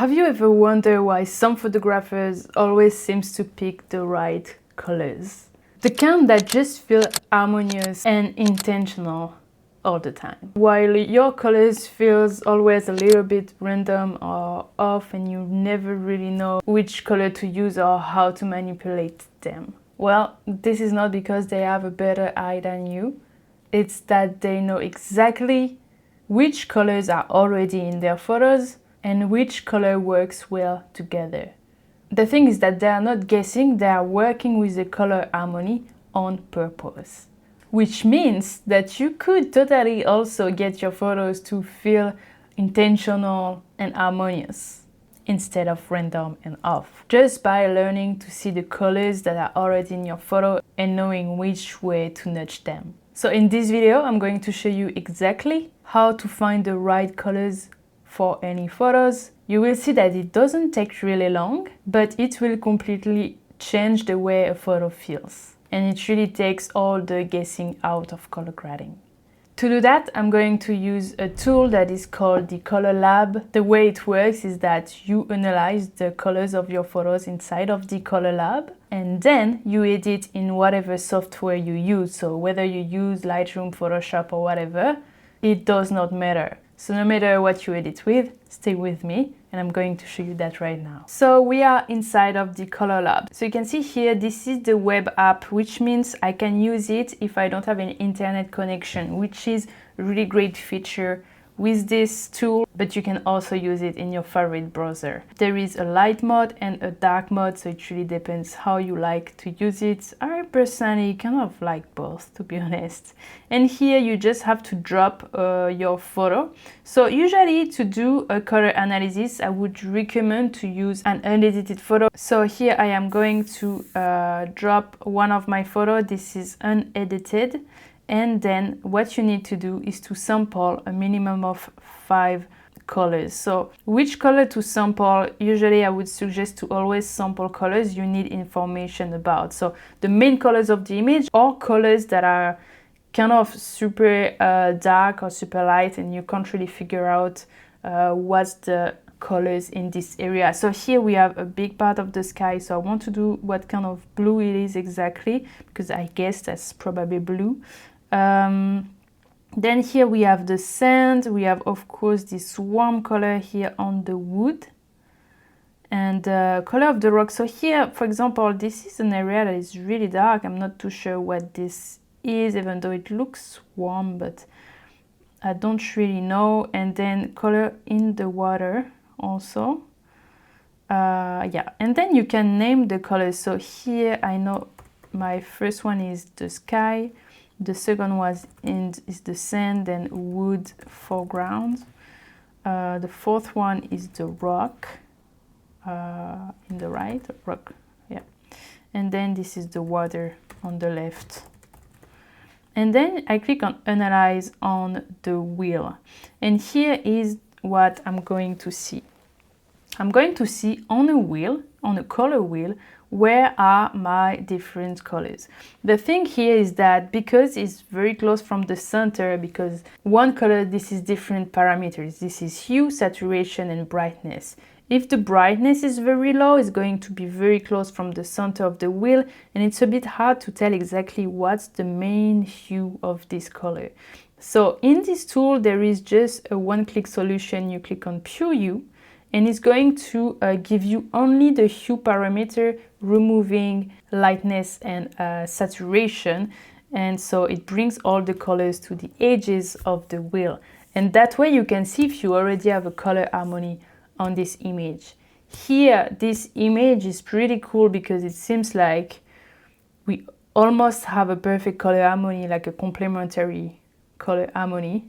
Have you ever wondered why some photographers always seems to pick the right colors? The kind that just feel harmonious and intentional all the time. While your colors feels always a little bit random or off and you never really know which color to use or how to manipulate them. Well, this is not because they have a better eye than you. It's that they know exactly which colors are already in their photos and which color works well together. The thing is that they are not guessing, they are working with the color harmony on purpose. Which means that you could totally also get your photos to feel intentional and harmonious instead of random and off. Just by learning to see the colors that are already in your photo and knowing which way to nudge them. So in this video, I'm going to show you exactly how to find the right colors for any photos. You will see that it doesn't take really long, but it will completely change the way a photo feels. And it really takes all the guessing out of color grading. To do that, I'm going to use a tool that is called the Color Lab. The way it works is that you analyze the colors of your photos inside of the Color Lab, and then you edit in whatever software you use. So whether you use Lightroom, Photoshop, or whatever, it does not matter. So no matter what you edit with, stay with me, and I'm going to show you that right now. So we are inside of the Color Lab. So you can see here, this is the web app, which means I can use it if I don't have an internet connection, which is a really great feature with this tool, but you can also use it in your favorite browser. There is a light mode and a dark mode, so it really depends how you like to use it. I personally kind of like both, to be honest. And here you just have to drop your photo. So usually to do a color analysis, I would recommend to use an unedited photo. So here I am going to drop one of my photos. This is unedited. And then what you need to do is to sample a minimum of 5 colors. So which color to sample? Usually I would suggest to always sample colors you need information about. So the main colors of the image or colors that are kind of super dark or super light and you can't really figure out what's the colors in this area. So here we have a big part of the sky, so I want to do what kind of blue it is exactly, because I guess that's probably blue. Then here we have the sand, we have of course this warm color here on the wood and color of the rock. So here, for example, this is an area that is really dark. I'm not too sure what this is, even though it looks warm, but I don't really know. And then color in the water also. Yeah, and then you can name the colors. So here I know my first one is the sky. The second one is the sand and wood foreground. The fourth one is the rock in the right, rock, yeah. And then this is the water on the left. And then I click on Analyze on the wheel. And here is what I'm going to see. I'm going to see on a wheel, on a color wheel, where are my different colors. The thing here is that because it's very close from the center, because one color, this is different parameters. This is hue, saturation, and brightness. If the brightness is very low, it's going to be very close from the center of the wheel, and it's a bit hard to tell exactly what's the main hue of this color. So in this tool, there is just a one-click solution. You click on Pure Hue, and it's going to give you only the hue parameter, removing lightness and saturation. And so it brings all the colors to the edges of the wheel. And that way you can see if you already have a color harmony on this image. Here, this image is pretty cool because it seems like we almost have a perfect color harmony, like a complementary color harmony,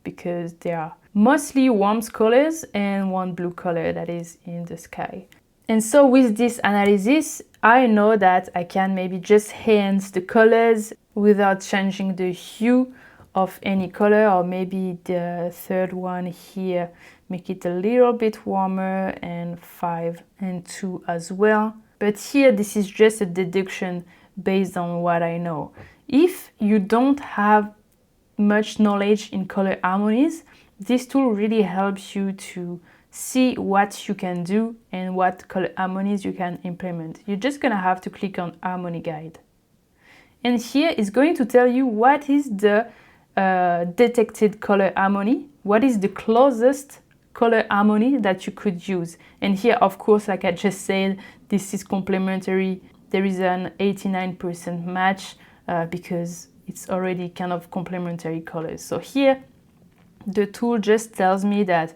because there are mostly warm colors and one blue color that is in the sky. And so with this analysis, I know that I can maybe just enhance the colors without changing the hue of any color, or maybe the third one here, make it a little bit warmer, and 5 and 2 as well. But here, this is just a deduction based on what I know. If you don't have much knowledge in color harmonies, this tool really helps you to see what you can do and what color harmonies you can implement. You're just gonna have to click on Harmony Guide. And here is going to tell you what is the detected color harmony, what is the closest color harmony that you could use. And here, of course, like I just said, this is complementary. There is an 89% match because it's already kind of complementary colors. So here, the tool just tells me that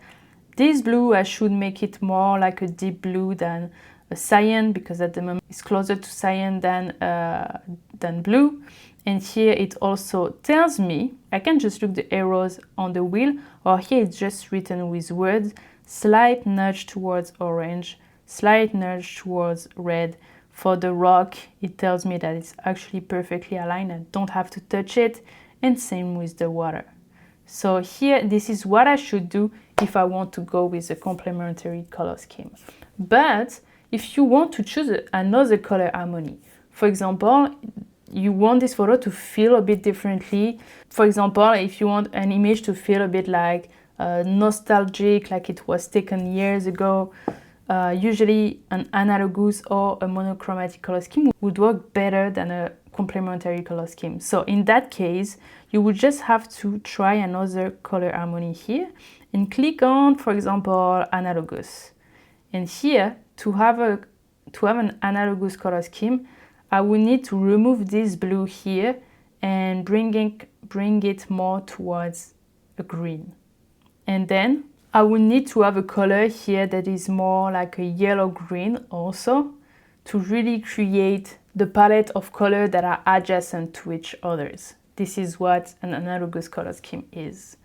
this blue, I should make it more like a deep blue than a cyan, because at the moment it's closer to cyan than blue. And here it also tells me, I can just look the arrows on the wheel, or here it's just written with words, slight nudge towards orange, slight nudge towards red. For the rock, it tells me that it's actually perfectly aligned, I don't have to touch it, and same with the water. So here, this is what I should do if I want to go with a complementary color scheme. But if you want to choose another color harmony, for example, you want this photo to feel a bit differently. For example, if you want an image to feel a bit like nostalgic, like it was taken years ago, usually an analogous or a monochromatic color scheme would work better than a complementary color scheme. So in that case, you would just have to try another color harmony here and click on, for example, analogous. And here, to have an analogous color scheme, I will need to remove this blue here and bring it more towards a green. And then I will need to have a color here that is more like a yellow-green also, to really create the palette of color that are adjacent to each others. This is what an analogous color scheme is.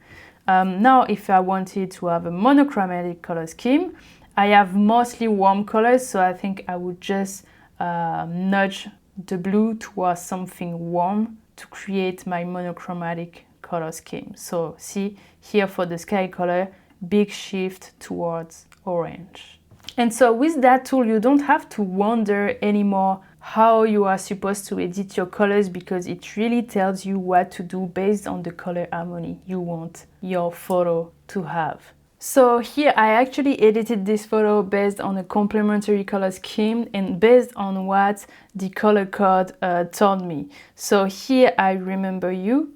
Now, if I wanted to have a monochromatic color scheme, I have mostly warm colors, so I think I would just nudge the blue towards something warm to create my monochromatic color scheme. So see here for the sky color, big shift towards orange. And so with that tool, you don't have to wonder anymore how you are supposed to edit your colors, because it really tells you what to do based on the color harmony you want your photo to have. So here I actually edited this photo based on a complementary color scheme and based on what the color code told me. So here I remember you.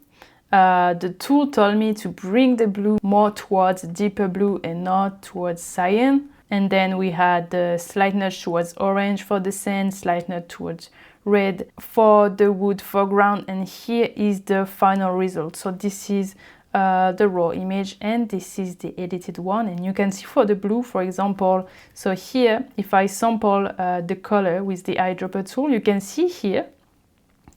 The tool told me to bring the blue more towards deeper blue and not towards cyan. And then we had the slight nudge towards orange for the sand, slight nudge towards red for the wood foreground. And here is the final result. So this is the raw image and this is the edited one. And you can see for the blue, for example, so here, if I sample the color with the eyedropper tool, you can see here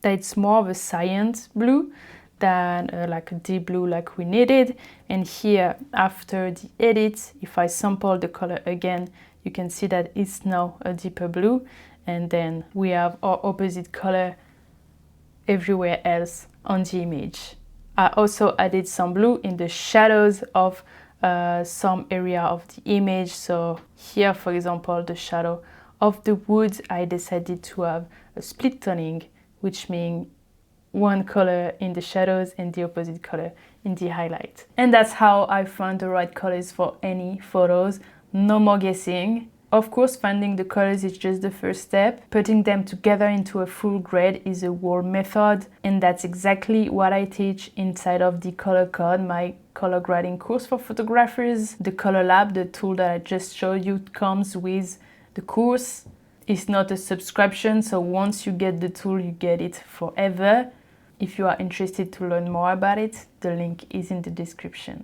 that it's more of a cyan blue than like a deep blue like we needed. And here after the edit, if I sample the color again, you can see that it's now a deeper blue, and then we have our opposite color everywhere else on the image. I also added some blue in the shadows of some area of the image. So here, for example, the shadow of the wood, I decided to have a split toning, which means one color in the shadows and the opposite color in the highlight. And that's how I found the right colors for any photos. No more guessing. Of course, finding the colors is just the first step. Putting them together into a full grade is a whole method, and that's exactly what I teach inside of the Color Code, my color grading course for photographers. The Color Lab, the tool that I just showed you, comes with the course. It's not a subscription, so once you get the tool, you get it forever. If you are interested to learn more about it, the link is in the description.